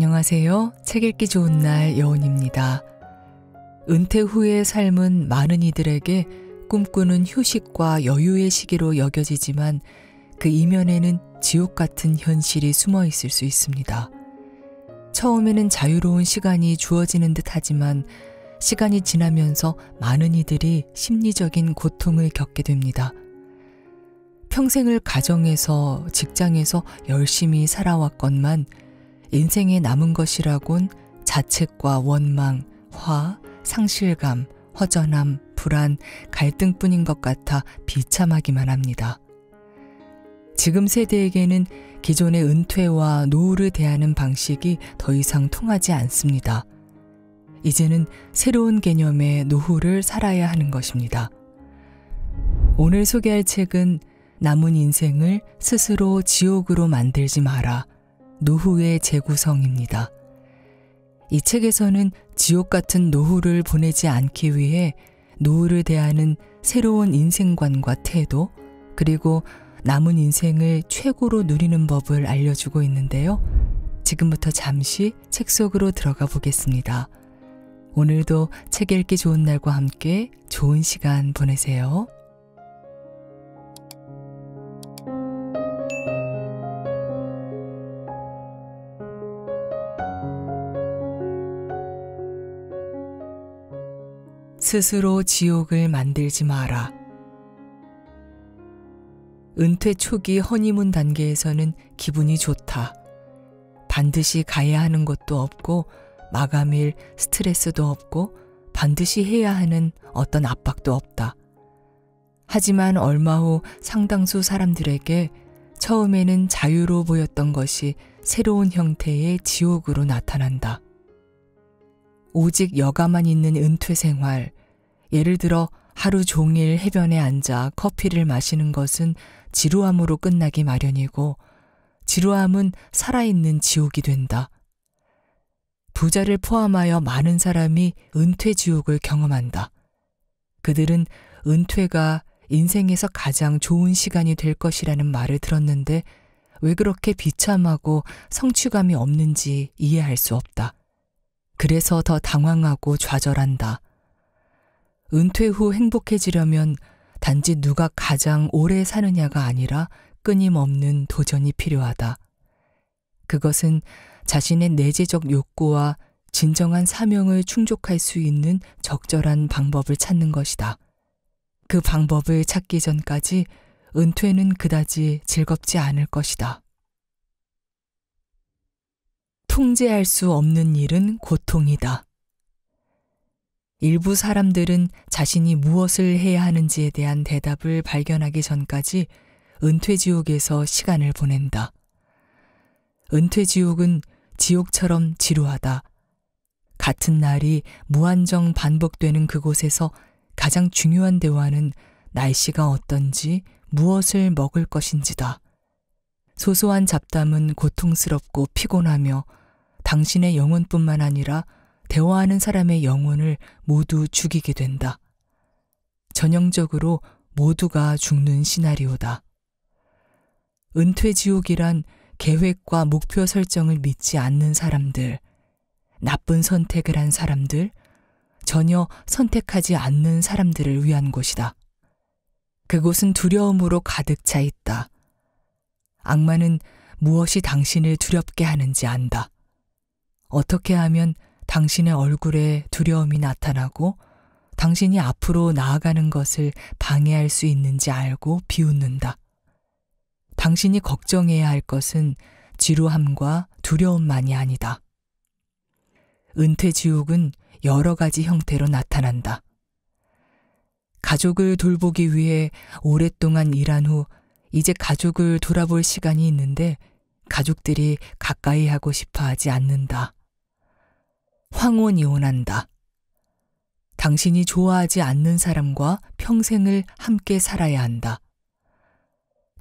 안녕하세요. 책 읽기 좋은 날 여운입니다. 은퇴 후의 삶은 많은 이들에게 꿈꾸는 휴식과 여유의 시기로 여겨지지만 그 이면에는 지옥 같은 현실이 숨어 있을 수 있습니다. 처음에는 자유로운 시간이 주어지는 듯 하지만 시간이 지나면서 많은 이들이 심리적인 고통을 겪게 됩니다. 평생을 가정에서, 직장에서 열심히 살아왔건만 인생에 남은 것이라곤 자책과 원망, 화, 상실감, 허전함, 불안, 갈등뿐인 것 같아 비참하기만 합니다. 지금 세대에게는 기존의 은퇴와 노후를 대하는 방식이 더 이상 통하지 않습니다. 이제는 새로운 개념의 노후를 살아야 하는 것입니다. 오늘 소개할 책은 남은 인생을 스스로 지옥으로 만들지 마라. 노후의 재구성입니다. 이 책에서는 지옥 같은 노후를 보내지 않기 위해 노후를 대하는 새로운 인생관과 태도, 그리고 남은 인생을 최고로 누리는 법을 알려주고 있는데요. 지금부터 잠시 책 속으로 들어가 보겠습니다. 오늘도 책 읽기 좋은 날과 함께 좋은 시간 보내세요. 스스로 지옥을 만들지 마라. 은퇴 초기 허니문 단계에서는 기분이 좋다. 반드시 가야 하는 것도 없고 마감일 스트레스도 없고 반드시 해야 하는 어떤 압박도 없다. 하지만 얼마 후 상당수 사람들에게 처음에는 자유로 보였던 것이 새로운 형태의 지옥으로 나타난다. 오직 여가만 있는 은퇴 생활, 예를 들어 하루 종일 해변에 앉아 커피를 마시는 것은 지루함으로 끝나기 마련이고 지루함은 살아있는 지옥이 된다. 부자를 포함하여 많은 사람이 은퇴 지옥을 경험한다. 그들은 은퇴가 인생에서 가장 좋은 시간이 될 것이라는 말을 들었는데 왜 그렇게 비참하고 성취감이 없는지 이해할 수 없다. 그래서 더 당황하고 좌절한다. 은퇴 후 행복해지려면 단지 누가 가장 오래 사느냐가 아니라 끊임없는 도전이 필요하다. 그것은 자신의 내재적 욕구와 진정한 사명을 충족할 수 있는 적절한 방법을 찾는 것이다. 그 방법을 찾기 전까지 은퇴는 그다지 즐겁지 않을 것이다. 통제할 수 없는 일은 고통이다. 일부 사람들은 자신이 무엇을 해야 하는지에 대한 대답을 발견하기 전까지 은퇴지옥에서 시간을 보낸다. 은퇴지옥은 지옥처럼 지루하다. 같은 날이 무한정 반복되는 그곳에서 가장 중요한 대화는 날씨가 어떤지, 무엇을 먹을 것인지다. 소소한 잡담은 고통스럽고 피곤하며 당신의 영혼뿐만 아니라 대화하는 사람의 영혼을 모두 죽이게 된다. 전형적으로 모두가 죽는 시나리오다. 은퇴지옥이란 계획과 목표 설정을 믿지 않는 사람들, 나쁜 선택을 한 사람들, 전혀 선택하지 않는 사람들을 위한 곳이다. 그곳은 두려움으로 가득 차 있다. 악마는 무엇이 당신을 두렵게 하는지 안다. 어떻게 하면 당신의 얼굴에 두려움이 나타나고 당신이 앞으로 나아가는 것을 방해할 수 있는지 알고 비웃는다. 당신이 걱정해야 할 것은 지루함과 두려움만이 아니다. 은퇴지옥은 여러 가지 형태로 나타난다. 가족을 돌보기 위해 오랫동안 일한 후 이제 가족을 돌아볼 시간이 있는데 가족들이 가까이 하고 싶어 하지 않는다. 황혼이혼한다. 당신이 좋아하지 않는 사람과 평생을 함께 살아야 한다.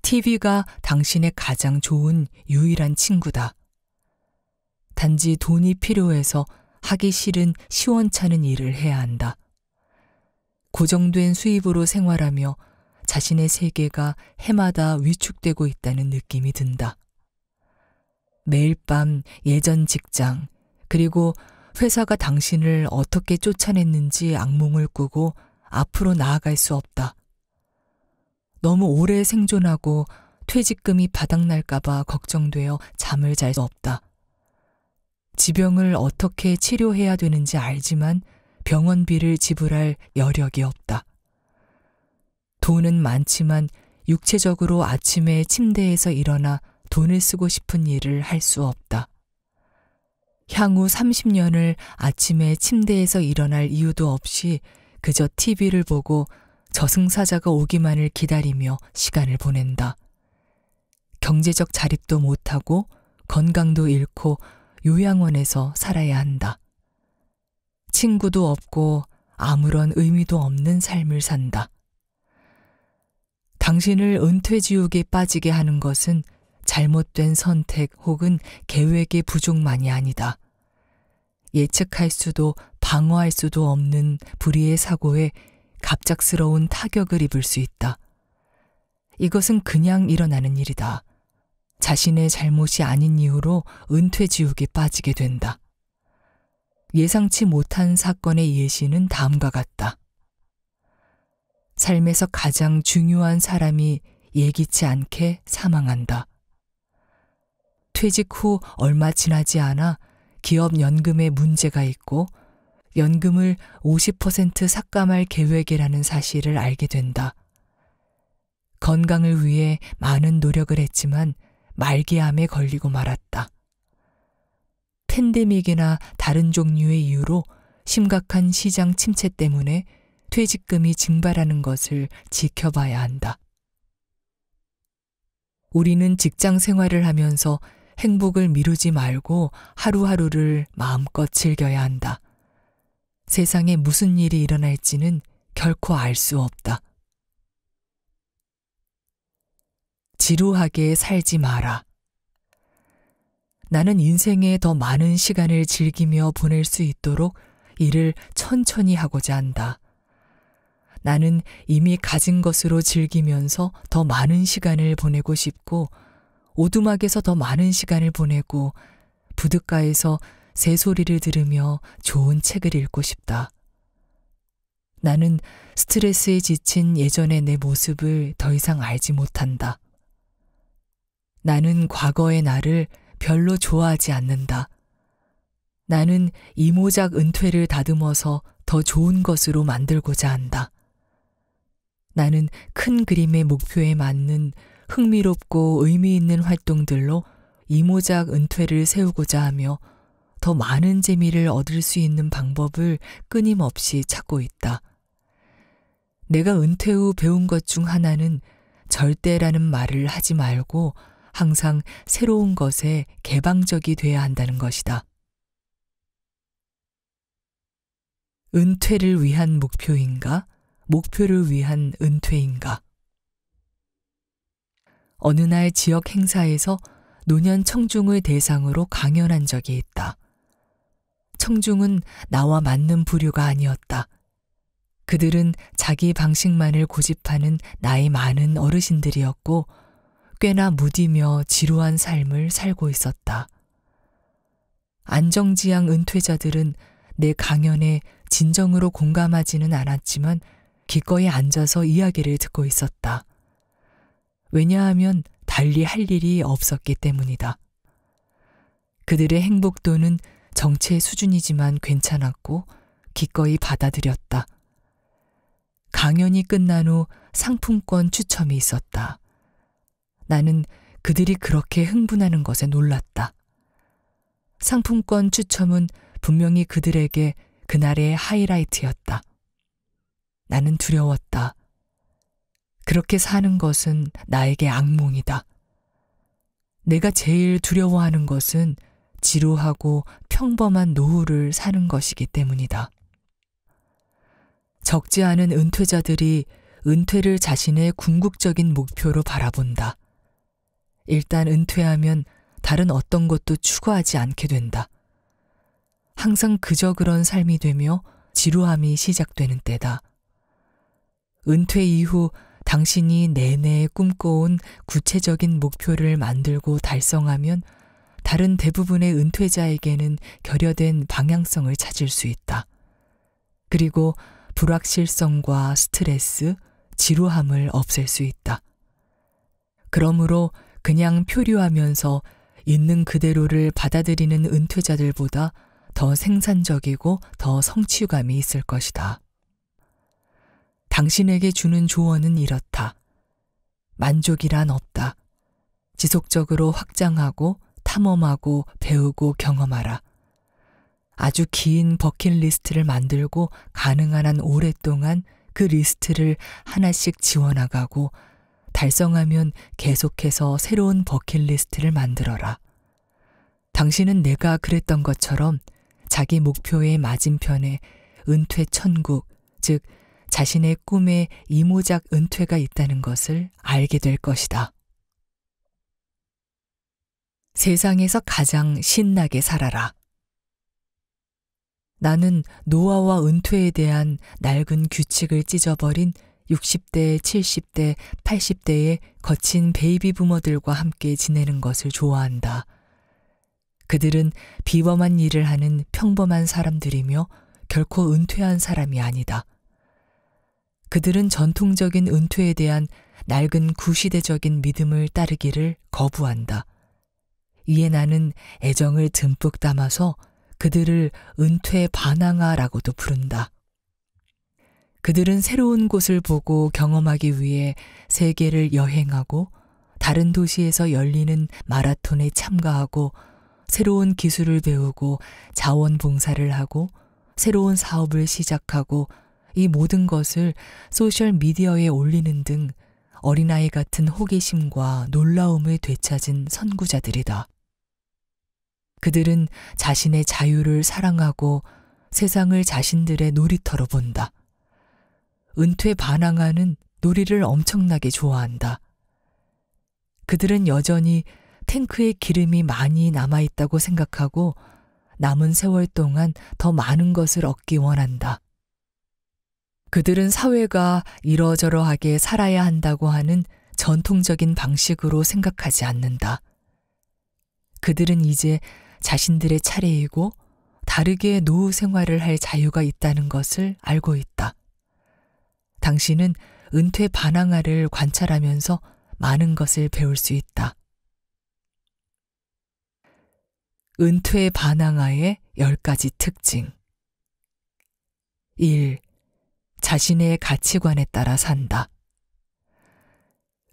TV가 당신의 가장 좋은 유일한 친구다. 단지 돈이 필요해서 하기 싫은 시원찮은 일을 해야 한다. 고정된 수입으로 생활하며 자신의 세계가 해마다 위축되고 있다는 느낌이 든다. 매일 밤 예전 직장, 그리고 회사가 당신을 어떻게 쫓아냈는지 악몽을 꾸고 앞으로 나아갈 수 없다. 너무 오래 생존하고 퇴직금이 바닥날까봐 걱정되어 잠을 잘 수 없다. 지병을 어떻게 치료해야 되는지 알지만 병원비를 지불할 여력이 없다. 돈은 많지만 육체적으로 아침에 침대에서 일어나 돈을 쓰고 싶은 일을 할 수 없다. 향후 30년을 아침에 침대에서 일어날 이유도 없이 그저 TV를 보고 저승사자가 오기만을 기다리며 시간을 보낸다. 경제적 자립도 못하고 건강도 잃고 요양원에서 살아야 한다. 친구도 없고 아무런 의미도 없는 삶을 산다. 당신을 은퇴지옥에 빠지게 하는 것은 잘못된 선택 혹은 계획의 부족만이 아니다. 예측할 수도 방어할 수도 없는 불의의 사고에 갑작스러운 타격을 입을 수 있다. 이것은 그냥 일어나는 일이다. 자신의 잘못이 아닌 이유로 은퇴지옥에 빠지게 된다. 예상치 못한 사건의 예시는 다음과 같다. 삶에서 가장 중요한 사람이 예기치 않게 사망한다. 퇴직 후 얼마 지나지 않아 기업 연금에 문제가 있고 연금을 50% 삭감할 계획이라는 사실을 알게 된다. 건강을 위해 많은 노력을 했지만 말기암에 걸리고 말았다. 팬데믹이나 다른 종류의 이유로 심각한 시장 침체 때문에 퇴직금이 증발하는 것을 지켜봐야 한다. 우리는 직장 생활을 하면서 행복을 미루지 말고 하루하루를 마음껏 즐겨야 한다. 세상에 무슨 일이 일어날지는 결코 알 수 없다. 지루하게 살지 마라. 나는 인생에 더 많은 시간을 즐기며 보낼 수 있도록 일을 천천히 하고자 한다. 나는 이미 가진 것으로 즐기면서 더 많은 시간을 보내고 싶고 오두막에서 더 많은 시간을 보내고 부둣가에서 새소리를 들으며 좋은 책을 읽고 싶다. 나는 스트레스에 지친 예전의 내 모습을 더 이상 알지 못한다. 나는 과거의 나를 별로 좋아하지 않는다. 나는 이모작 은퇴를 다듬어서 더 좋은 것으로 만들고자 한다. 나는 큰 그림의 목표에 맞는 흥미롭고 의미 있는 활동들로 이모작 은퇴를 세우고자 하며 더 많은 재미를 얻을 수 있는 방법을 끊임없이 찾고 있다. 내가 은퇴 후 배운 것 중 하나는 절대라는 말을 하지 말고 항상 새로운 것에 개방적이 돼야 한다는 것이다. 은퇴를 위한 목표인가? 목표를 위한 은퇴인가? 어느 날 지역 행사에서 노년 청중을 대상으로 강연한 적이 있다. 청중은 나와 맞는 부류가 아니었다. 그들은 자기 방식만을 고집하는 나이 많은 어르신들이었고 꽤나 무디며 지루한 삶을 살고 있었다. 안정지향 은퇴자들은 내 강연에 진정으로 공감하지는 않았지만 기꺼이 앉아서 이야기를 듣고 있었다. 왜냐하면 달리 할 일이 없었기 때문이다. 그들의 행복도는 정체 수준이지만 괜찮았고 기꺼이 받아들였다. 강연이 끝난 후 상품권 추첨이 있었다. 나는 그들이 그렇게 흥분하는 것에 놀랐다. 상품권 추첨은 분명히 그들에게 그날의 하이라이트였다. 나는 두려웠다. 그렇게 사는 것은 나에게 악몽이다. 내가 제일 두려워하는 것은 지루하고 평범한 노후를 사는 것이기 때문이다. 적지 않은 은퇴자들이 은퇴를 자신의 궁극적인 목표로 바라본다. 일단 은퇴하면 다른 어떤 것도 추구하지 않게 된다. 항상 그저 그런 삶이 되며 지루함이 시작되는 때다. 은퇴 이후 당신이 내내 꿈꿔온 구체적인 목표를 만들고 달성하면 다른 대부분의 은퇴자에게는 결여된 방향성을 찾을 수 있다. 그리고 불확실성과 스트레스, 지루함을 없앨 수 있다. 그러므로 그냥 표류하면서 있는 그대로를 받아들이는 은퇴자들보다 더 생산적이고 더 성취감이 있을 것이다. 당신에게 주는 조언은 이렇다. 만족이란 없다. 지속적으로 확장하고 탐험하고 배우고 경험하라. 아주 긴 버킷리스트를 만들고 가능한 한 오랫동안 그 리스트를 하나씩 지워나가고 달성하면 계속해서 새로운 버킷리스트를 만들어라. 당신은 내가 그랬던 것처럼 자기 목표의 맞은편에 은퇴 천국, 즉 자신의 꿈에 이모작 은퇴가 있다는 것을 알게 될 것이다. 세상에서 가장 신나게 살아라. 나는 노화와 은퇴에 대한 낡은 규칙을 찢어버린 60대, 70대, 80대의 거친 베이비 부머들과 함께 지내는 것을 좋아한다. 그들은 비범한 일을 하는 평범한 사람들이며 결코 은퇴한 사람이 아니다. 그들은 전통적인 은퇴에 대한 낡은 구시대적인 믿음을 따르기를 거부한다. 이에 나는 애정을 듬뿍 담아서 그들을 은퇴 반항아라고도 부른다. 그들은 새로운 곳을 보고 경험하기 위해 세계를 여행하고 다른 도시에서 열리는 마라톤에 참가하고 새로운 기술을 배우고 자원봉사를 하고 새로운 사업을 시작하고 이 모든 것을 소셜미디어에 올리는 등 어린아이 같은 호기심과 놀라움을 되찾은 선구자들이다. 그들은 자신의 자유를 사랑하고 세상을 자신들의 놀이터로 본다. 은퇴 반항아는 놀이를 엄청나게 좋아한다. 그들은 여전히 탱크에 기름이 많이 남아있다고 생각하고 남은 세월 동안 더 많은 것을 얻기 원한다. 그들은 사회가 이러저러하게 살아야 한다고 하는 전통적인 방식으로 생각하지 않는다. 그들은 이제 자신들의 차례이고 다르게 노후 생활을 할 자유가 있다는 것을 알고 있다. 당신은 은퇴 반항아를 관찰하면서 많은 것을 배울 수 있다. 은퇴 반항아의 10가지 특징. 1. 자신의 가치관에 따라 산다.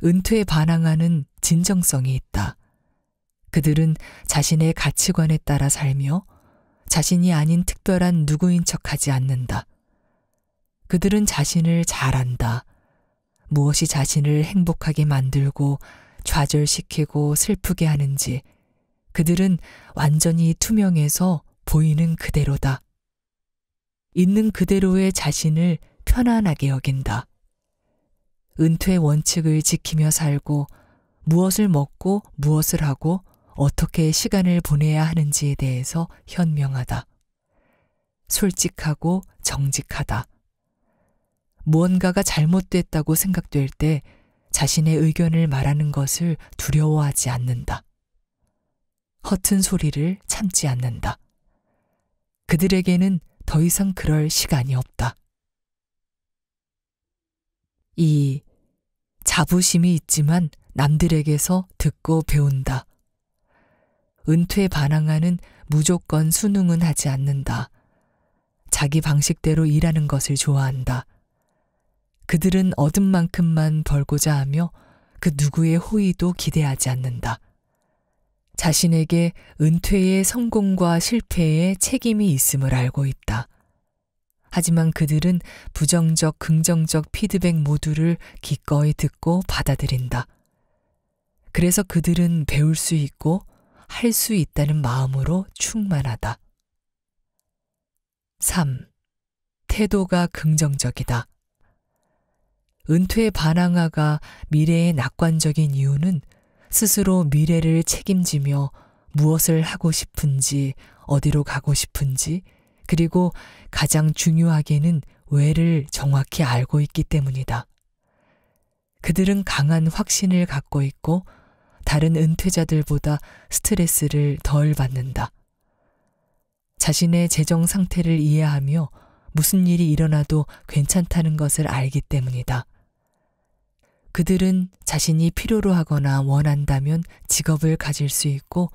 은퇴 반항아는 진정성이 있다. 그들은 자신의 가치관에 따라 살며 자신이 아닌 특별한 누구인 척하지 않는다. 그들은 자신을 잘 안다. 무엇이 자신을 행복하게 만들고 좌절시키고 슬프게 하는지 그들은 완전히 투명해서 보이는 그대로다. 있는 그대로의 자신을 편안하게 여긴다. 은퇴 원칙을 지키며 살고 무엇을 먹고 무엇을 하고 어떻게 시간을 보내야 하는지에 대해서 현명하다. 솔직하고 정직하다. 무언가가 잘못됐다고 생각될 때 자신의 의견을 말하는 것을 두려워하지 않는다. 허튼 소리를 참지 않는다. 그들에게는 더 이상 그럴 시간이 없다. 2. 자부심이 있지만 남들에게서 듣고 배운다. 은퇴 반항아는 무조건 순응은 하지 않는다. 자기 방식대로 일하는 것을 좋아한다. 그들은 얻은 만큼만 벌고자 하며 그 누구의 호의도 기대하지 않는다. 자신에게 은퇴의 성공과 실패에 책임이 있음을 알고 있다. 하지만 그들은 부정적, 긍정적 피드백 모두를 기꺼이 듣고 받아들인다. 그래서 그들은 배울 수 있고 할 수 있다는 마음으로 충만하다. 3. 태도가 긍정적이다. 은퇴 반항아가 미래에 낙관적인 이유는 스스로 미래를 책임지며 무엇을 하고 싶은지, 어디로 가고 싶은지, 그리고 가장 중요하게는 왜를 정확히 알고 있기 때문이다. 그들은 강한 확신을 갖고 있고 다른 은퇴자들보다 스트레스를 덜 받는다. 자신의 재정 상태를 이해하며 무슨 일이 일어나도 괜찮다는 것을 알기 때문이다. 그들은 자신이 필요로 하거나 원한다면 직업을 가질 수 있고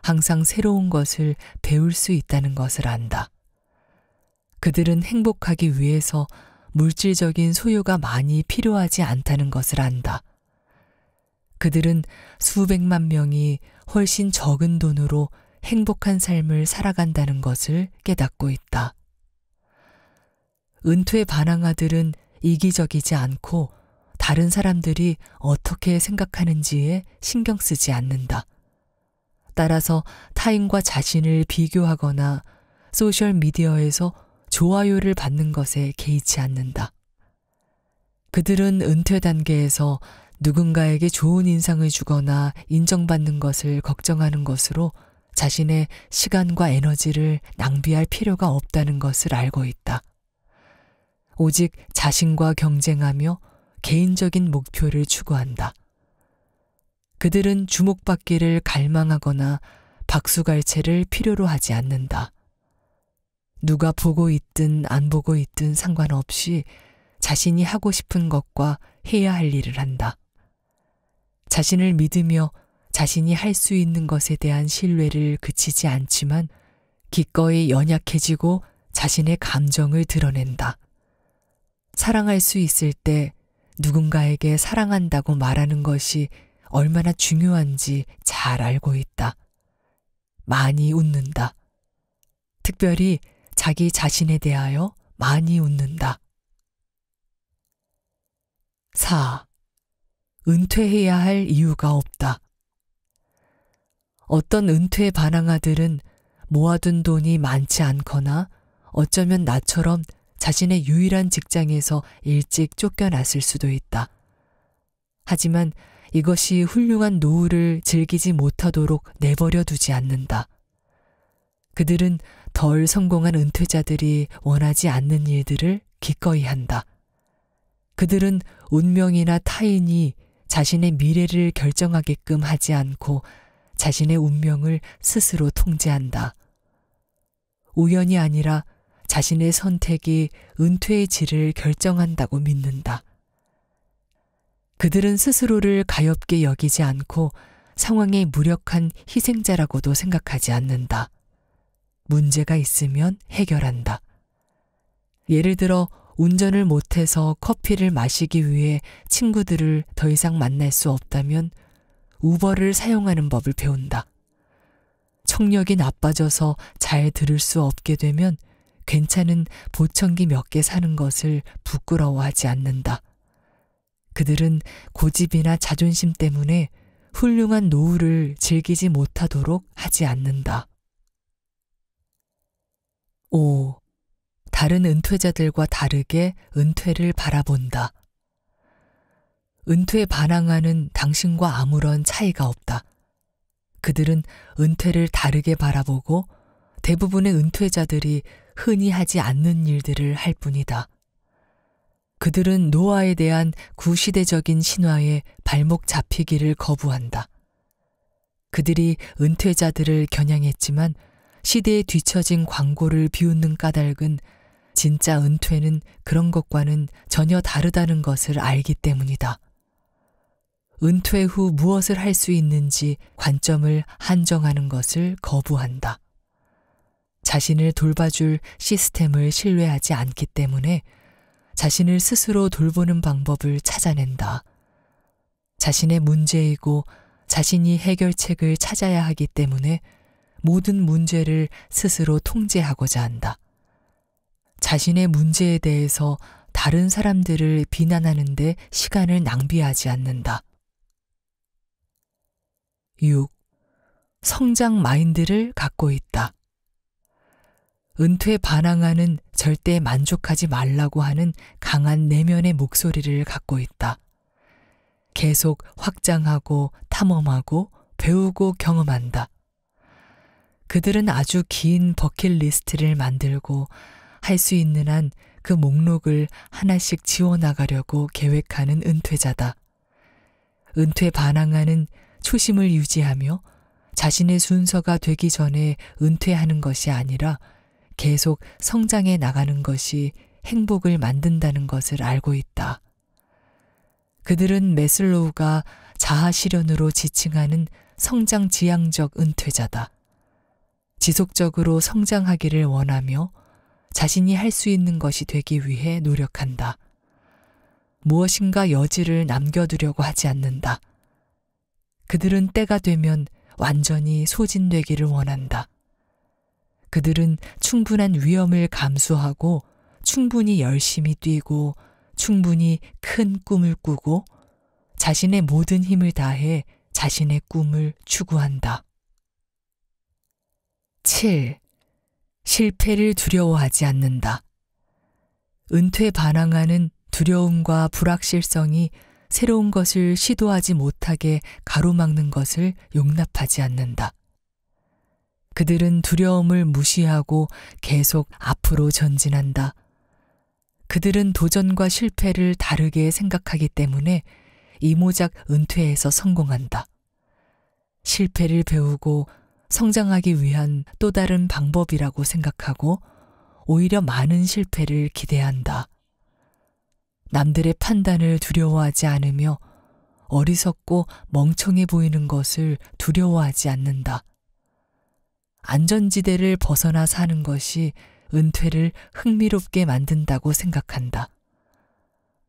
항상 새로운 것을 배울 수 있다는 것을 안다. 그들은 행복하기 위해서 물질적인 소유가 많이 필요하지 않다는 것을 안다. 그들은 수백만 명이 훨씬 적은 돈으로 행복한 삶을 살아간다는 것을 깨닫고 있다. 은퇴 반항아들은 이기적이지 않고 다른 사람들이 어떻게 생각하는지에 신경 쓰지 않는다. 따라서 타인과 자신을 비교하거나 소셜미디어에서 좋아요를 받는 것에 개의치 않는다. 그들은 은퇴 단계에서 누군가에게 좋은 인상을 주거나 인정받는 것을 걱정하는 것으로 자신의 시간과 에너지를 낭비할 필요가 없다는 것을 알고 있다. 오직 자신과 경쟁하며 개인적인 목표를 추구한다. 그들은 주목받기를 갈망하거나 박수갈채를 필요로 하지 않는다. 누가 보고 있든 안 보고 있든 상관없이 자신이 하고 싶은 것과 해야 할 일을 한다. 자신을 믿으며 자신이 할 수 있는 것에 대한 신뢰를 그치지 않지만 기꺼이 연약해지고 자신의 감정을 드러낸다. 사랑할 수 있을 때 누군가에게 사랑한다고 말하는 것이 얼마나 중요한지 잘 알고 있다. 많이 웃는다. 특별히 자기 자신에 대하여 많이 웃는다. 4. 은퇴해야 할 이유가 없다. 어떤 은퇴 반항아들은 모아둔 돈이 많지 않거나 어쩌면 나처럼 자신의 유일한 직장에서 일찍 쫓겨났을 수도 있다. 하지만 이것이 훌륭한 노후를 즐기지 못하도록 내버려 두지 않는다. 그들은 덜 성공한 은퇴자들이 원하지 않는 일들을 기꺼이 한다. 그들은 운명이나 타인이 자신의 미래를 결정하게끔 하지 않고 자신의 운명을 스스로 통제한다. 우연이 아니라 자신의 선택이 은퇴의 질을 결정한다고 믿는다. 그들은 스스로를 가엾게 여기지 않고 상황의 무력한 희생자라고도 생각하지 않는다. 문제가 있으면 해결한다. 예를 들어 운전을 못해서 커피를 마시기 위해 친구들을 더 이상 만날 수 없다면 우버를 사용하는 법을 배운다. 청력이 나빠져서 잘 들을 수 없게 되면 괜찮은 보청기 몇 개 사는 것을 부끄러워하지 않는다. 그들은 고집이나 자존심 때문에 훌륭한 노후를 즐기지 못하도록 하지 않는다. 5. 다른 은퇴자들과 다르게 은퇴를 바라본다. 은퇴 반항아는 당신과 아무런 차이가 없다. 그들은 은퇴를 다르게 바라보고 대부분의 은퇴자들이 흔히 하지 않는 일들을 할 뿐이다. 그들은 노화에 대한 구시대적인 신화에 발목 잡히기를 거부한다. 그들이 은퇴자들을 겨냥했지만 시대에 뒤처진 광고를 비웃는 까닭은 진짜 은퇴는 그런 것과는 전혀 다르다는 것을 알기 때문이다. 은퇴 후 무엇을 할 수 있는지 관점을 한정하는 것을 거부한다. 자신을 돌봐줄 시스템을 신뢰하지 않기 때문에 자신을 스스로 돌보는 방법을 찾아낸다. 자신의 문제이고 자신이 해결책을 찾아야 하기 때문에 모든 문제를 스스로 통제하고자 한다. 자신의 문제에 대해서 다른 사람들을 비난하는 데 시간을 낭비하지 않는다. 6. 성장 마인드를 갖고 있다. 은퇴 반항아는 절대 만족하지 말라고 하는 강한 내면의 목소리를 갖고 있다. 계속 확장하고 탐험하고 배우고 경험한다. 그들은 아주 긴 버킷리스트를 만들고 할 수 있는 한 그 목록을 하나씩 지워나가려고 계획하는 은퇴자다. 은퇴 반항아는 초심을 유지하며 자신의 순서가 되기 전에 은퇴하는 것이 아니라 계속 성장해 나가는 것이 행복을 만든다는 것을 알고 있다. 그들은 매슬로우가 자아 실현으로 지칭하는 성장 지향적 은퇴자다. 지속적으로 성장하기를 원하며 자신이 할 수 있는 것이 되기 위해 노력한다. 무엇인가 여지를 남겨두려고 하지 않는다. 그들은 때가 되면 완전히 소진되기를 원한다. 그들은 충분한 위험을 감수하고 충분히 열심히 뛰고 충분히 큰 꿈을 꾸고 자신의 모든 힘을 다해 자신의 꿈을 추구한다. 7. 실패를 두려워하지 않는다. 은퇴 반항하는 두려움과 불확실성이 새로운 것을 시도하지 못하게 가로막는 것을 용납하지 않는다. 그들은 두려움을 무시하고 계속 앞으로 전진한다. 그들은 도전과 실패를 다르게 생각하기 때문에 이모작 은퇴에서 성공한다. 실패를 배우고 성장하기 위한 또 다른 방법이라고 생각하고 오히려 많은 실패를 기대한다. 남들의 판단을 두려워하지 않으며 어리석고 멍청해 보이는 것을 두려워하지 않는다. 안전지대를 벗어나 사는 것이 은퇴를 흥미롭게 만든다고 생각한다.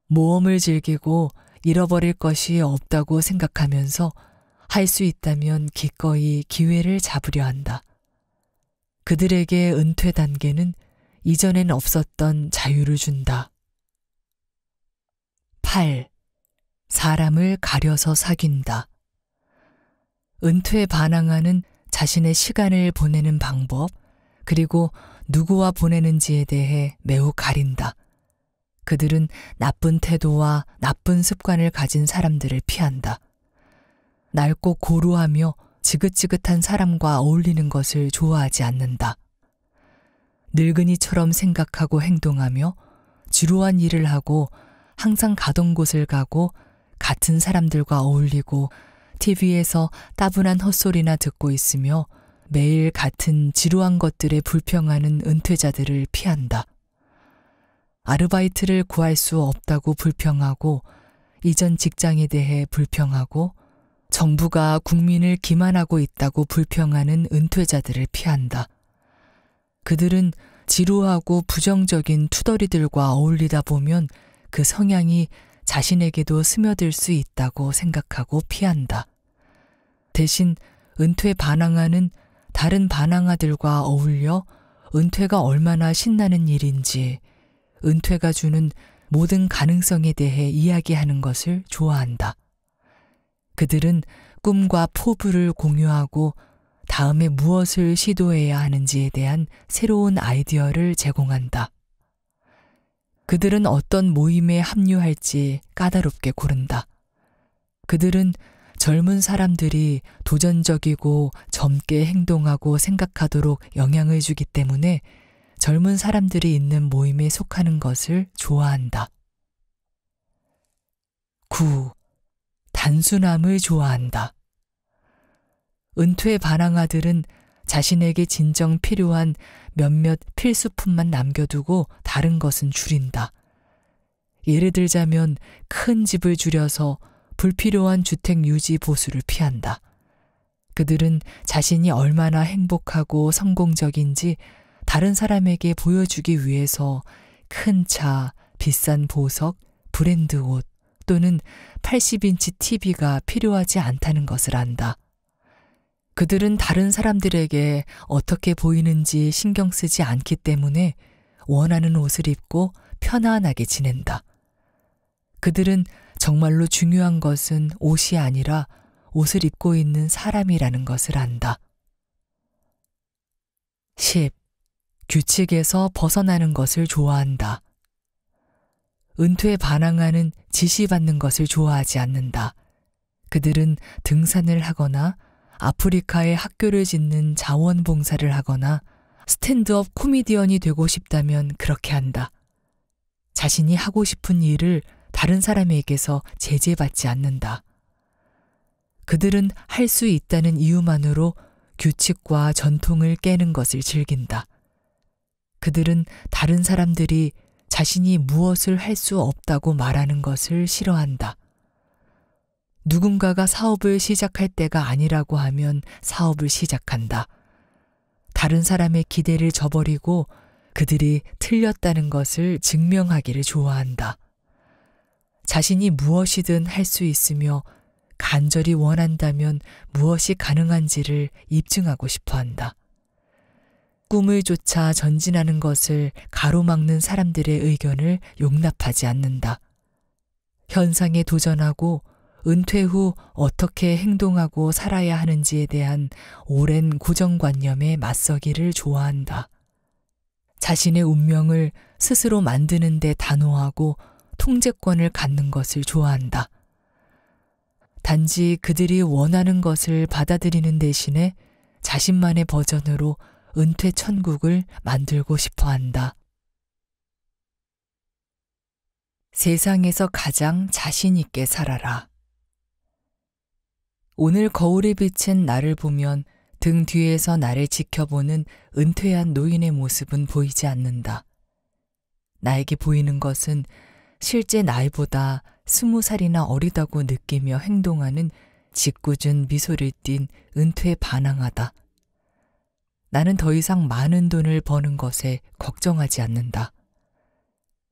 모험을 즐기고 잃어버릴 것이 없다고 생각하면서 할 수 있다면 기꺼이 기회를 잡으려 한다. 그들에게 은퇴 단계는 이전엔 없었던 자유를 준다. 8. 사람을 가려서 사귄다. 은퇴에 반항하는 자신의 시간을 보내는 방법, 그리고 누구와 보내는지에 대해 매우 가린다. 그들은 나쁜 태도와 나쁜 습관을 가진 사람들을 피한다. 낡고 고루하며 지긋지긋한 사람과 어울리는 것을 좋아하지 않는다. 늙은이처럼 생각하고 행동하며 지루한 일을 하고 항상 가던 곳을 가고 같은 사람들과 어울리고 TV에서 따분한 헛소리나 듣고 있으며 매일 같은 지루한 것들에 불평하는 은퇴자들을 피한다. 아르바이트를 구할 수 없다고 불평하고 이전 직장에 대해 불평하고 정부가 국민을 기만하고 있다고 불평하는 은퇴자들을 피한다. 그들은 지루하고 부정적인 투덜이들과 어울리다 보면 그 성향이 자신에게도 스며들 수 있다고 생각하고 피한다. 대신 은퇴 반항하는 다른 반항아들과 어울려 은퇴가 얼마나 신나는 일인지, 은퇴가 주는 모든 가능성에 대해 이야기하는 것을 좋아한다. 그들은 꿈과 포부를 공유하고 다음에 무엇을 시도해야 하는지에 대한 새로운 아이디어를 제공한다. 그들은 어떤 모임에 합류할지 까다롭게 고른다. 그들은 젊은 사람들이 도전적이고 젊게 행동하고 생각하도록 영향을 주기 때문에 젊은 사람들이 있는 모임에 속하는 것을 좋아한다. 9. 단순함을 좋아한다. 은퇴 반항아들은 자신에게 진정 필요한 몇몇 필수품만 남겨두고 다른 것은 줄인다. 예를 들자면 큰 집을 줄여서 불필요한 주택 유지 보수를 피한다. 그들은 자신이 얼마나 행복하고 성공적인지 다른 사람에게 보여주기 위해서 큰 차, 비싼 보석, 브랜드 옷 또는 80인치 TV가 필요하지 않다는 것을 안다. 그들은 다른 사람들에게 어떻게 보이는지 신경 쓰지 않기 때문에 원하는 옷을 입고 편안하게 지낸다. 그들은 정말로 중요한 것은 옷이 아니라 옷을 입고 있는 사람이라는 것을 안다. 10. 규칙에서 벗어나는 것을 좋아한다. 은퇴에 반항하는 지시받는 것을 좋아하지 않는다. 그들은 등산을 하거나 아프리카에 학교를 짓는 자원봉사를 하거나 스탠드업 코미디언이 되고 싶다면 그렇게 한다. 자신이 하고 싶은 일을 다른 사람에게서 제재받지 않는다. 그들은 할 수 있다는 이유만으로 규칙과 전통을 깨는 것을 즐긴다. 그들은 다른 사람들이 자신이 무엇을 할 수 없다고 말하는 것을 싫어한다. 누군가가 사업을 시작할 때가 아니라고 하면 사업을 시작한다. 다른 사람의 기대를 저버리고 그들이 틀렸다는 것을 증명하기를 좋아한다. 자신이 무엇이든 할 수 있으며 간절히 원한다면 무엇이 가능한지를 입증하고 싶어 한다. 꿈을 쫓아 전진하는 것을 가로막는 사람들의 의견을 용납하지 않는다. 현상에 도전하고 은퇴 후 어떻게 행동하고 살아야 하는지에 대한 오랜 고정관념에 맞서기를 좋아한다. 자신의 운명을 스스로 만드는 데 단호하고 통제권을 갖는 것을 좋아한다. 단지 그들이 원하는 것을 받아들이는 대신에 자신만의 버전으로 은퇴 천국을 만들고 싶어 한다. 세상에서 가장 자신 있게 살아라. 오늘 거울에 비친 나를 보면 등 뒤에서 나를 지켜보는 은퇴한 노인의 모습은 보이지 않는다. 나에게 보이는 것은 실제 나이보다 20살이나 어리다고 느끼며 행동하는 짓궂은 미소를 띤 은퇴 반항아다. 나는 더 이상 많은 돈을 버는 것에 걱정하지 않는다.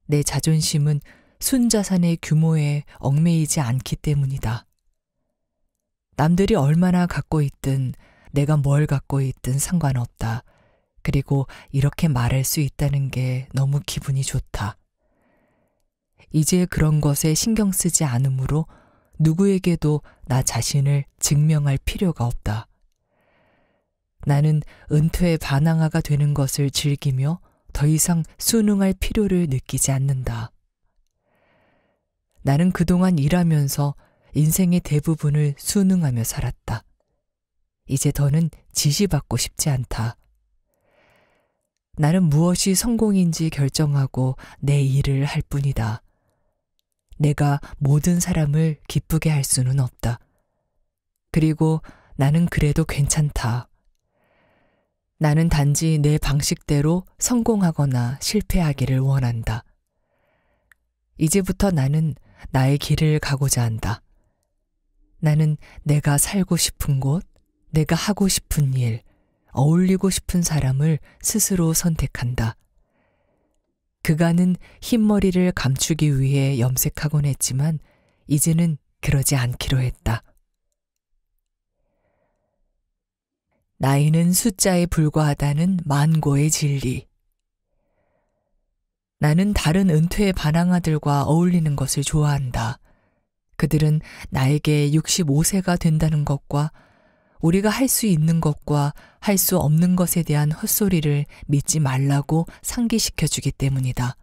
내 자존심은 순자산의 규모에 얽매이지 않기 때문이다. 남들이 얼마나 갖고 있든 내가 뭘 갖고 있든 상관없다. 그리고 이렇게 말할 수 있다는 게 너무 기분이 좋다. 이제 그런 것에 신경 쓰지 않으므로 누구에게도 나 자신을 증명할 필요가 없다. 나는 은퇴의 반항아가 되는 것을 즐기며 더 이상 순응할 필요를 느끼지 않는다. 나는 그동안 일하면서 인생의 대부분을 순응하며 살았다. 이제 더는 지시받고 싶지 않다. 나는 무엇이 성공인지 결정하고 내 일을 할 뿐이다. 내가 모든 사람을 기쁘게 할 수는 없다. 그리고 나는 그래도 괜찮다. 나는 단지 내 방식대로 성공하거나 실패하기를 원한다. 이제부터 나는 나의 길을 가고자 한다. 나는 내가 살고 싶은 곳, 내가 하고 싶은 일, 어울리고 싶은 사람을 스스로 선택한다. 그간은 흰머리를 감추기 위해 염색하곤 했지만 이제는 그러지 않기로 했다. 나이는 숫자에 불과하다는 만고의 진리. 나는 다른 은퇴의 반항아들과 어울리는 것을 좋아한다. 그들은 나에게 65세가 된다는 것과 우리가 할 수 있는 것과 할 수 없는 것에 대한 헛소리를 믿지 말라고 상기시켜 주기 때문이다.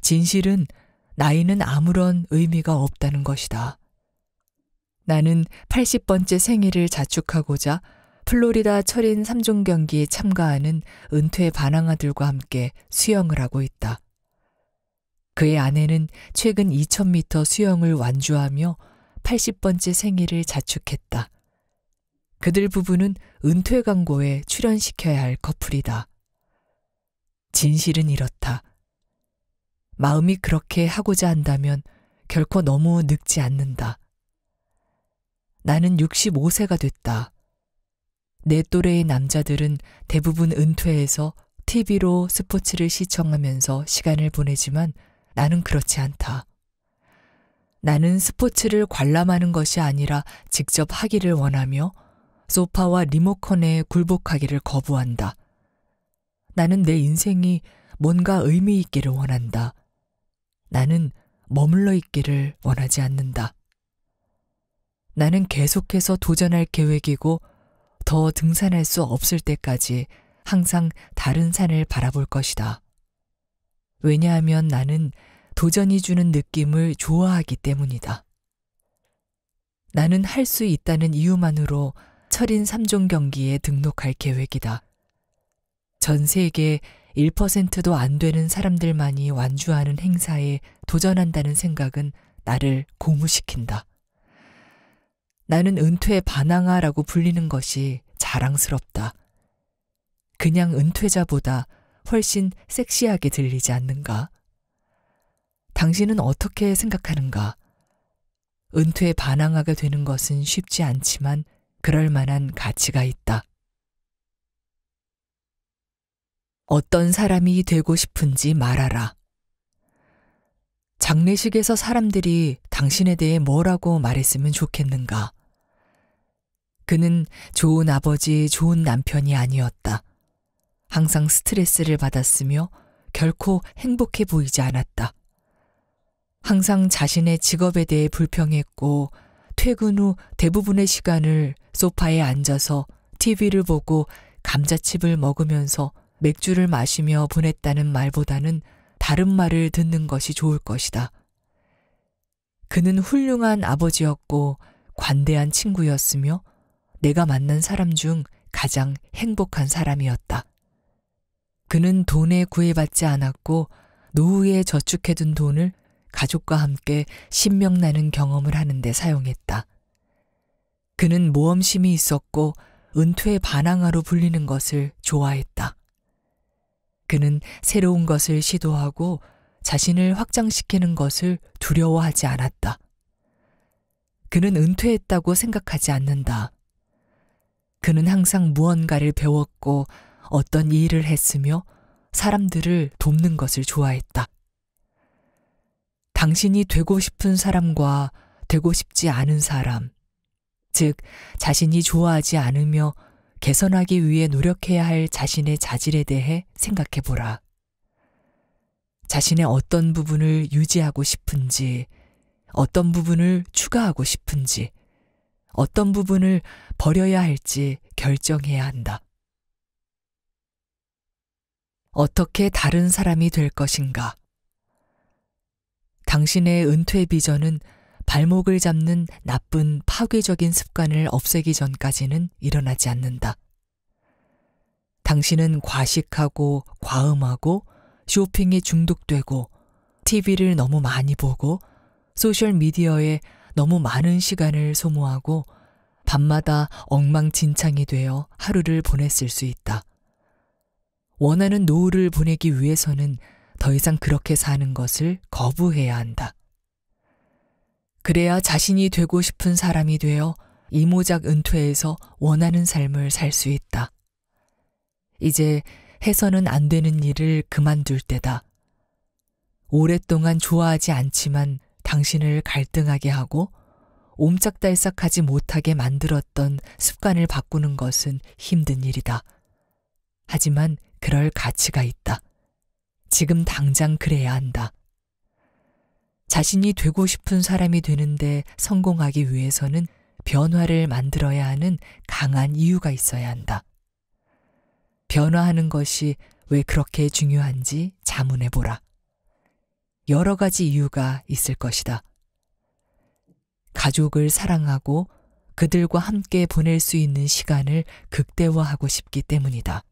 진실은 나이는 아무런 의미가 없다는 것이다. 나는 80번째 생일을 자축하고자 플로리다 철인 3종 경기에 참가하는 은퇴 반항아들과 함께 수영을 하고 있다. 그의 아내는 최근 2000m 수영을 완주하며 80번째 생일을 자축했다. 그들 부부는 은퇴 광고에 출연시켜야 할 커플이다. 진실은 이렇다. 마음이 그렇게 하고자 한다면 결코 너무 늙지 않는다. 나는 65세가 됐다. 내 또래의 남자들은 대부분 은퇴해서 TV로 스포츠를 시청하면서 시간을 보내지만 나는 그렇지 않다. 나는 스포츠를 관람하는 것이 아니라 직접 하기를 원하며 소파와 리모컨에 굴복하기를 거부한다. 나는 내 인생이 뭔가 의미 있기를 원한다. 나는 머물러 있기를 원하지 않는다. 나는 계속해서 도전할 계획이고 더 등산할 수 없을 때까지 항상 다른 산을 바라볼 것이다. 왜냐하면 나는 도전이 주는 느낌을 좋아하기 때문이다. 나는 할 수 있다는 이유만으로 철인 3종 경기에 등록할 계획이다. 전 세계 1%도 안 되는 사람들만이 완주하는 행사에 도전한다는 생각은 나를 고무시킨다. 나는 은퇴 반항아라고 불리는 것이 자랑스럽다. 그냥 은퇴자보다 훨씬 섹시하게 들리지 않는가? 당신은 어떻게 생각하는가? 은퇴 반항아가 되는 것은 쉽지 않지만 그럴 만한 가치가 있다. 어떤 사람이 되고 싶은지 말하라. 장례식에서 사람들이 당신에 대해 뭐라고 말했으면 좋겠는가? 그는 좋은 아버지, 좋은 남편이 아니었다. 항상 스트레스를 받았으며 결코 행복해 보이지 않았다. 항상 자신의 직업에 대해 불평했고 퇴근 후 대부분의 시간을 소파에 앉아서 TV를 보고 감자칩을 먹으면서 맥주를 마시며 보냈다는 말보다는 다른 말을 듣는 것이 좋을 것이다. 그는 훌륭한 아버지였고 관대한 친구였으며 내가 만난 사람 중 가장 행복한 사람이었다. 그는 돈에 구애받지 않았고 노후에 저축해둔 돈을 가족과 함께 신명나는 경험을 하는데 사용했다. 그는 모험심이 있었고 은퇴 반항아로 불리는 것을 좋아했다. 그는 새로운 것을 시도하고 자신을 확장시키는 것을 두려워하지 않았다. 그는 은퇴했다고 생각하지 않는다. 그는 항상 무언가를 배웠고 어떤 일을 했으며 사람들을 돕는 것을 좋아했다. 당신이 되고 싶은 사람과 되고 싶지 않은 사람, 즉 자신이 좋아하지 않으며 개선하기 위해 노력해야 할 자신의 자질에 대해 생각해 보라. 자신의 어떤 부분을 유지하고 싶은지, 어떤 부분을 추가하고 싶은지, 어떤 부분을 버려야 할지 결정해야 한다. 어떻게 다른 사람이 될 것인가? 당신의 은퇴 비전은 발목을 잡는 나쁜 파괴적인 습관을 없애기 전까지는 일어나지 않는다. 당신은 과식하고 과음하고 쇼핑에 중독되고 TV를 너무 많이 보고 소셜미디어에 너무 많은 시간을 소모하고 밤마다 엉망진창이 되어 하루를 보냈을 수 있다. 원하는 노후를 보내기 위해서는 더 이상 그렇게 사는 것을 거부해야 한다. 그래야 자신이 되고 싶은 사람이 되어 이모작 은퇴에서 원하는 삶을 살 수 있다. 이제 해서는 안 되는 일을 그만둘 때다. 오랫동안 좋아하지 않지만 당신을 갈등하게 하고 옴짝달싹하지 못하게 만들었던 습관을 바꾸는 것은 힘든 일이다. 하지만 그럴 가치가 있다. 지금 당장 그래야 한다. 자신이 되고 싶은 사람이 되는데 성공하기 위해서는 변화를 만들어야 하는 강한 이유가 있어야 한다. 변화하는 것이 왜 그렇게 중요한지 자문해보라. 여러 가지 이유가 있을 것이다. 가족을 사랑하고 그들과 함께 보낼 수 있는 시간을 극대화하고 싶기 때문이다.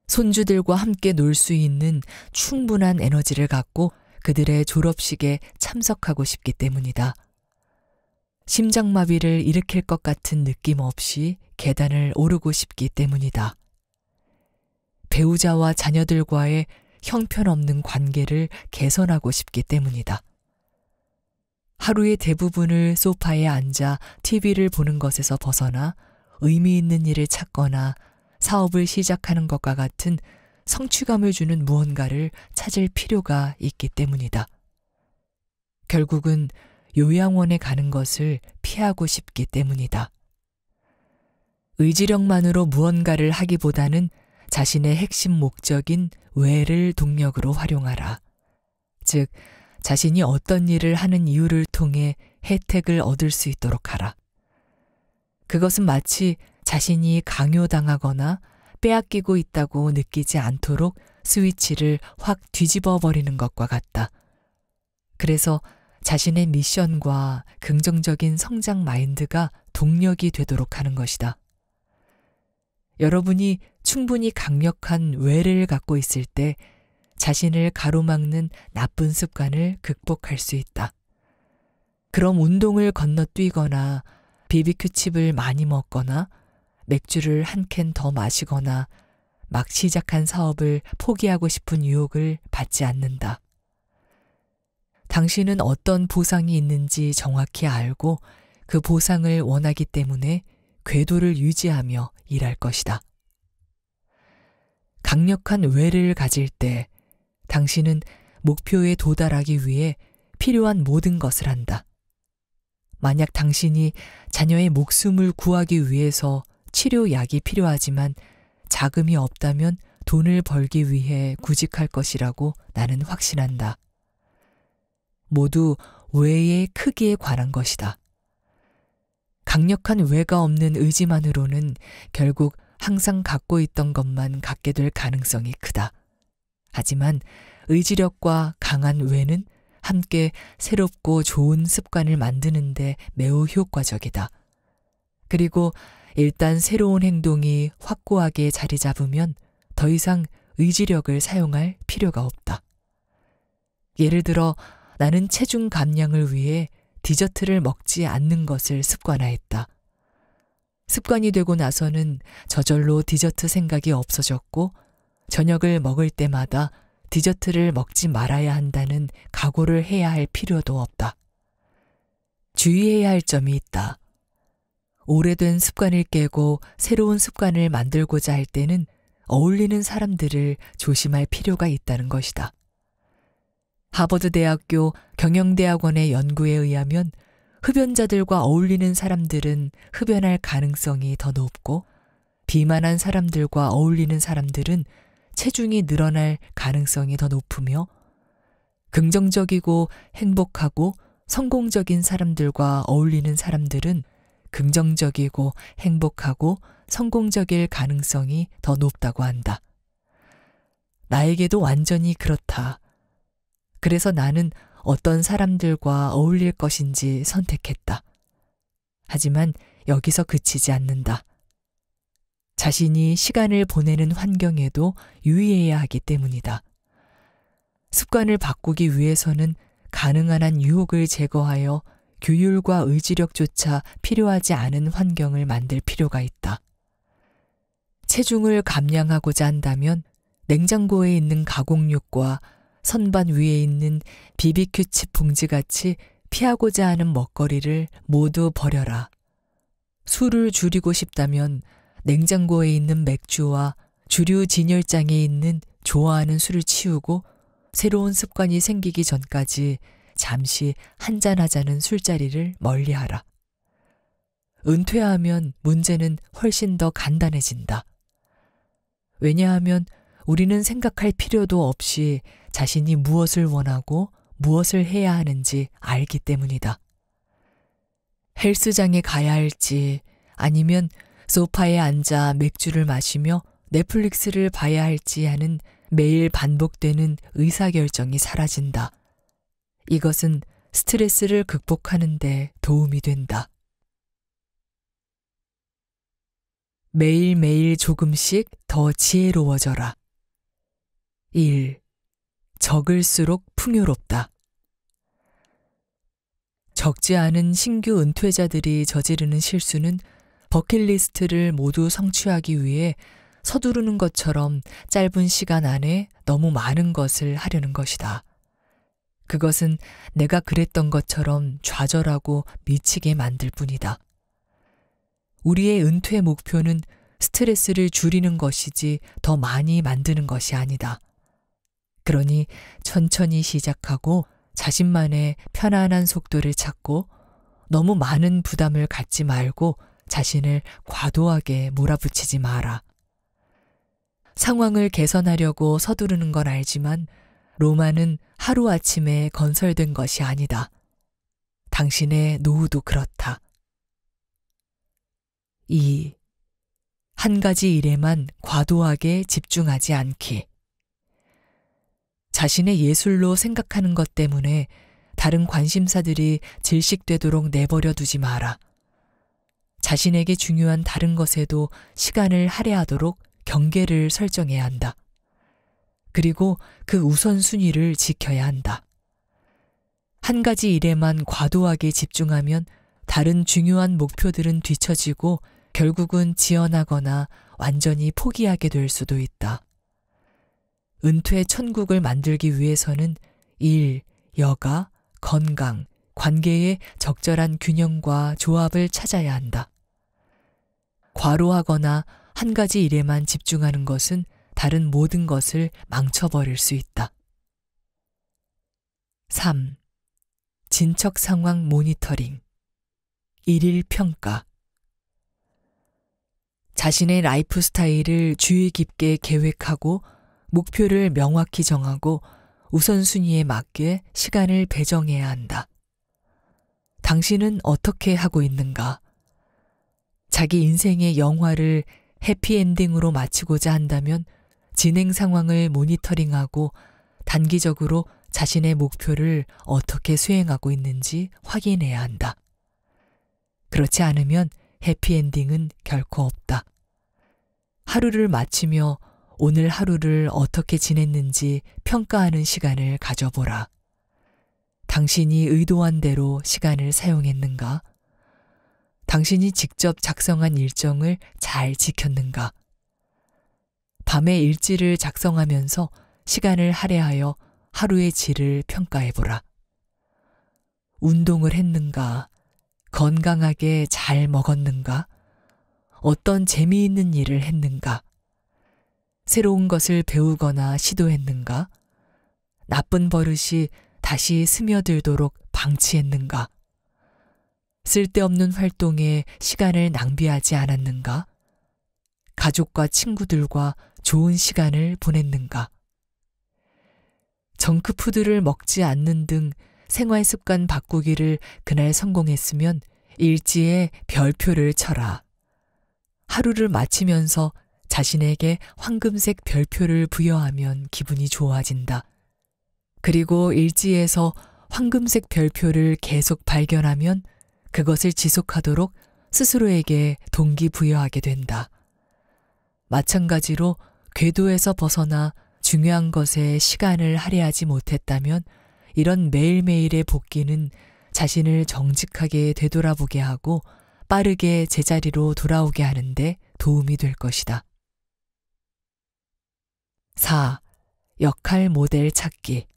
손주들과 함께 놀 수 있는 충분한 에너지를 갖고 그들의 졸업식에 참석하고 싶기 때문이다. 심장마비를 일으킬 것 같은 느낌 없이 계단을 오르고 싶기 때문이다. 배우자와 자녀들과의 형편없는 관계를 개선하고 싶기 때문이다. 하루의 대부분을 소파에 앉아 TV를 보는 것에서 벗어나 의미 있는 일을 찾거나 사업을 시작하는 것과 같은 성취감을 주는 무언가를 찾을 필요가 있기 때문이다. 결국은 요양원에 가는 것을 피하고 싶기 때문이다. 의지력만으로 무언가를 하기보다는 자신의 핵심 목적인 왜를 동력으로 활용하라. 즉, 자신이 어떤 일을 하는 이유를 통해 혜택을 얻을 수 있도록 하라. 그것은 마치 자신이 강요당하거나 빼앗기고 있다고 느끼지 않도록 스위치를 확 뒤집어 버리는 것과 같다. 그래서 자신의 미션과 긍정적인 성장 마인드가 동력이 되도록 하는 것이다. 여러분이 충분히 강력한 왜를 갖고 있을 때 자신을 가로막는 나쁜 습관을 극복할 수 있다. 그럼 운동을 건너뛰거나 비비큐 칩을 많이 먹거나 맥주를 한 캔 더 마시거나 막 시작한 사업을 포기하고 싶은 유혹을 받지 않는다. 당신은 어떤 보상이 있는지 정확히 알고 그 보상을 원하기 때문에 궤도를 유지하며 일할 것이다. 강력한 왜를 가질 때 당신은 목표에 도달하기 위해 필요한 모든 것을 한다. 만약 당신이 자녀의 목숨을 구하기 위해서 치료약이 필요하지만 자금이 없다면 돈을 벌기 위해 구직할 것이라고 나는 확신한다. 모두 왜의 크기에 관한 것이다. 강력한 왜가 없는 의지만으로는 결국 항상 갖고 있던 것만 갖게 될 가능성이 크다. 하지만 의지력과 강한 왜는 함께 새롭고 좋은 습관을 만드는데 매우 효과적이다. 그리고 일단 새로운 행동이 확고하게 자리 잡으면 더 이상 의지력을 사용할 필요가 없다. 예를 들어 나는 체중 감량을 위해 디저트를 먹지 않는 것을 습관화했다. 습관이 되고 나서는 저절로 디저트 생각이 없어졌고 저녁을 먹을 때마다 디저트를 먹지 말아야 한다는 각오를 해야 할 필요도 없다. 주의해야 할 점이 있다. 오래된 습관을 깨고 새로운 습관을 만들고자 할 때는 어울리는 사람들을 조심할 필요가 있다는 것이다. 하버드 대학교 경영대학원의 연구에 의하면 흡연자들과 어울리는 사람들은 흡연할 가능성이 더 높고 비만한 사람들과 어울리는 사람들은 체중이 늘어날 가능성이 더 높으며 긍정적이고 행복하고 성공적인 사람들과 어울리는 사람들은 긍정적이고 행복하고 성공적일 가능성이 더 높다고 한다. 나에게도 완전히 그렇다. 그래서 나는 어떤 사람들과 어울릴 것인지 선택했다. 하지만 여기서 그치지 않는다. 자신이 시간을 보내는 환경에도 유의해야 하기 때문이다. 습관을 바꾸기 위해서는 가능한 한 유혹을 제거하여 규율과 의지력조차 필요하지 않은 환경을 만들 필요가 있다. 체중을 감량하고자 한다면 냉장고에 있는 가공육과 선반 위에 있는 비비큐 칩 봉지같이 피하고자 하는 먹거리를 모두 버려라. 술을 줄이고 싶다면 냉장고에 있는 맥주와 주류 진열장에 있는 좋아하는 술을 치우고 새로운 습관이 생기기 전까지 잠시 한잔하자는 술자리를 멀리하라. 은퇴하면 문제는 훨씬 더 간단해진다. 왜냐하면 우리는 생각할 필요도 없이 자신이 무엇을 원하고 무엇을 해야 하는지 알기 때문이다. 헬스장에 가야 할지 아니면 소파에 앉아 맥주를 마시며 넷플릭스를 봐야 할지 하는 매일 반복되는 의사결정이 사라진다. 이것은 스트레스를 극복하는 데 도움이 된다. 매일매일 조금씩 더 지혜로워져라. 1. 적을수록 풍요롭다. 적지 않은 신규 은퇴자들이 저지르는 실수는 버킷리스트를 모두 성취하기 위해 서두르는 것처럼 짧은 시간 안에 너무 많은 것을 하려는 것이다. 그것은 내가 그랬던 것처럼 좌절하고 미치게 만들 뿐이다. 우리의 은퇴 목표는 스트레스를 줄이는 것이지 더 많이 만드는 것이 아니다. 그러니 천천히 시작하고 자신만의 편안한 속도를 찾고 너무 많은 부담을 갖지 말고 자신을 과도하게 몰아붙이지 마라. 상황을 개선하려고 서두르는 건 알지만 로마는 하루아침에 건설된 것이 아니다. 당신의 노후도 그렇다. 2. 한 가지 일에만 과도하게 집중하지 않기. 자신의 예술로 생각하는 것 때문에 다른 관심사들이 질식되도록 내버려 두지 마라. 자신에게 중요한 다른 것에도 시간을 할애하도록 경계를 설정해야 한다. 그리고 그 우선순위를 지켜야 한다. 한 가지 일에만 과도하게 집중하면 다른 중요한 목표들은 뒤처지고 결국은 지연하거나 완전히 포기하게 될 수도 있다. 은퇴 천국을 만들기 위해서는 일, 여가, 건강, 관계의 적절한 균형과 조합을 찾아야 한다. 과로하거나 한 가지 일에만 집중하는 것은 다른 모든 것을 망쳐버릴 수 있다. 3. 진척 상황 모니터링. 일일 평가. 자신의 라이프 스타일을 주의 깊게 계획하고 목표를 명확히 정하고 우선순위에 맞게 시간을 배정해야 한다. 당신은 어떻게 하고 있는가? 자기 인생의 영화를 해피엔딩으로 마치고자 한다면 진행 상황을 모니터링하고 단기적으로 자신의 목표를 어떻게 수행하고 있는지 확인해야 한다. 그렇지 않으면 해피엔딩은 결코 없다. 하루를 마치며 오늘 하루를 어떻게 지냈는지 평가하는 시간을 가져보라. 당신이 의도한 대로 시간을 사용했는가? 당신이 직접 작성한 일정을 잘 지켰는가? 밤에 일지를 작성하면서 시간을 할애하여 하루의 질을 평가해보라. 운동을 했는가? 건강하게 잘 먹었는가? 어떤 재미있는 일을 했는가? 새로운 것을 배우거나 시도했는가? 나쁜 버릇이 다시 스며들도록 방치했는가? 쓸데없는 활동에 시간을 낭비하지 않았는가? 가족과 친구들과 좋은 시간을 보냈는가? 정크푸드를 먹지 않는 등 생활 습관 바꾸기를 그날 성공했으면 일지에 별표를 쳐라. 하루를 마치면서 자신에게 황금색 별표를 부여하면 기분이 좋아진다. 그리고 일지에서 황금색 별표를 계속 발견하면 그것을 지속하도록 스스로에게 동기부여하게 된다. 마찬가지로 궤도에서 벗어나 중요한 것에 시간을 할애하지 못했다면 이런 매일매일의 복귀는 자신을 정직하게 되돌아보게 하고 빠르게 제자리로 돌아오게 하는데 도움이 될 것이다. 4. 역할 모델 찾기.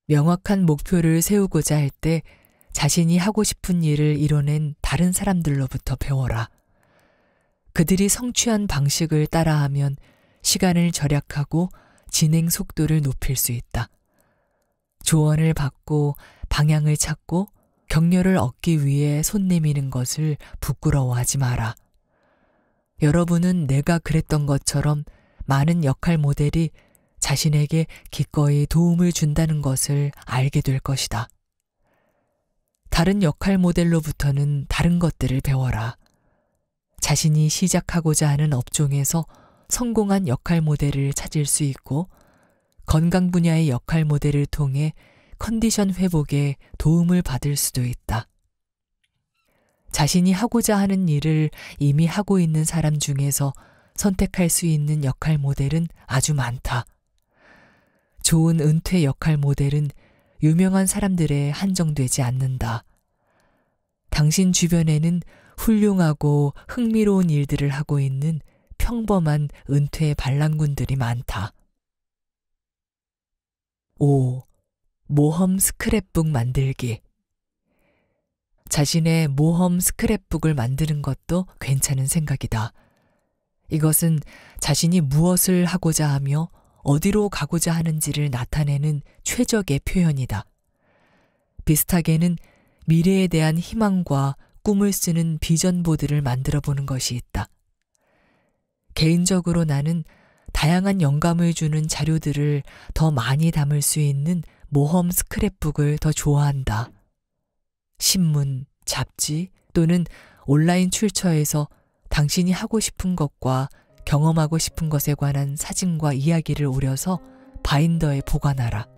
명확한 목표를 세우고자 할 때 자신이 하고 싶은 일을 이뤄낸 다른 사람들로부터 배워라. 그들이 성취한 방식을 따라하면 시간을 절약하고 진행 속도를 높일 수 있다. 조언을 받고 방향을 찾고 격려를 얻기 위해 손 내미는 것을 부끄러워하지 마라. 여러분은 내가 그랬던 것처럼 많은 역할 모델이 자신에게 기꺼이 도움을 준다는 것을 알게 될 것이다. 다른 역할 모델로부터는 다른 것들을 배워라. 자신이 시작하고자 하는 업종에서 성공한 역할 모델을 찾을 수 있고 건강 분야의 역할 모델을 통해 컨디션 회복에 도움을 받을 수도 있다. 자신이 하고자 하는 일을 이미 하고 있는 사람 중에서 선택할 수 있는 역할 모델은 아주 많다. 좋은 은퇴 역할 모델은 유명한 사람들에 한정되지 않는다. 당신 주변에는 훌륭하고 흥미로운 일들을 하고 있는 평범한 은퇴 반란군들이 많다. 5. 모험 스크랩북 만들기. 자신의 모험 스크랩북을 만드는 것도 괜찮은 생각이다. 이것은 자신이 무엇을 하고자 하며 어디로 가고자 하는지를 나타내는 최적의 표현이다. 비슷하게는 미래에 대한 희망과 꿈을 쓰는 비전보드를 만들어 보는 것이 있다. 개인적으로 나는 다양한 영감을 주는 자료들을 더 많이 담을 수 있는 모험 스크랩북을 더 좋아한다. 신문, 잡지 또는 온라인 출처에서 당신이 하고 싶은 것과 경험하고 싶은 것에 관한 사진과 이야기를 오려서 바인더에 보관하라.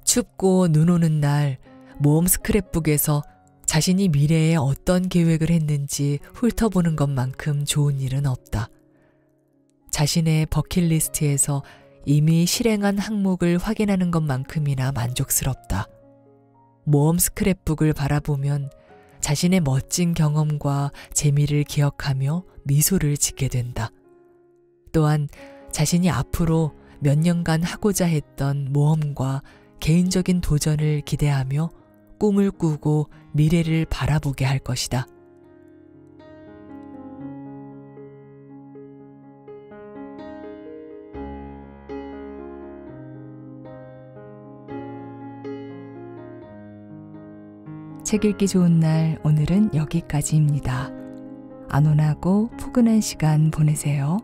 춥고 눈 오는 날 모험 스크랩북에서 자신이 미래에 어떤 계획을 했는지 훑어보는 것만큼 좋은 일은 없다. 자신의 버킷리스트에서 이미 실행한 항목을 확인하는 것만큼이나 만족스럽다. 모험 스크랩북을 바라보면 자신의 멋진 경험과 재미를 기억하며 미소를 짓게 된다. 또한 자신이 앞으로 몇 년간 하고자 했던 모험과 개인적인 도전을 기대하며 꿈을 꾸고 미래를 바라보게 할 것이다. 책 읽기 좋은 날, 오늘은 여기까지입니다. 안온하고 포근한 시간 보내세요.